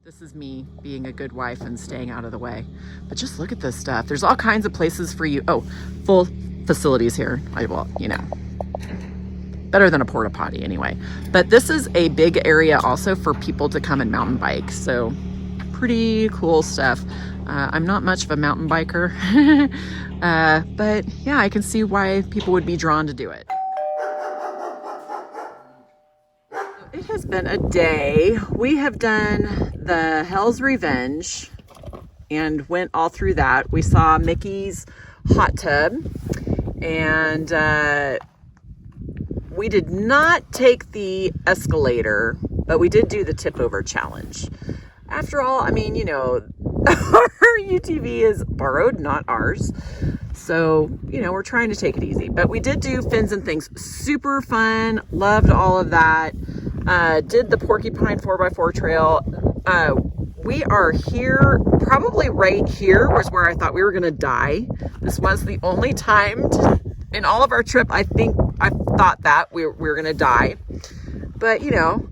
This is me being a good wife and staying out of the way. But just look at this stuff. There's all kinds of places for you. Oh, full facilities here. Well, you know, better than a porta potty anyway. But this is a big area also for people to come and mountain bike. So pretty cool stuff. I'm not much of a mountain biker, but yeah, I can see why people would be drawn to do it. It has been a day. We have done the Hell's Revenge and went all through that. We saw Mickey's hot tub, and we did not take the escalator, but we did do the tip over challenge. After all, I mean, you know, our UTV is borrowed, not ours. So, you know, we're trying to take it easy. But we did do fins and things. Super fun. Loved all of that. Did the Porcupine 4x4 trail. We are here, probably right here was where I thought we were going to die. This was the only time in all of our trip, I think I thought that we were going to die. But, you know,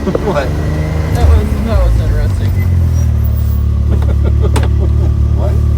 What? That was interesting. What?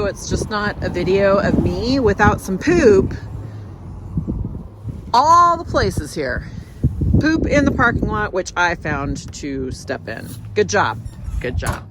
It's just not a video of me without some poop all the places here. Poop in the parking lot, which I found to step in. Good job. Good job.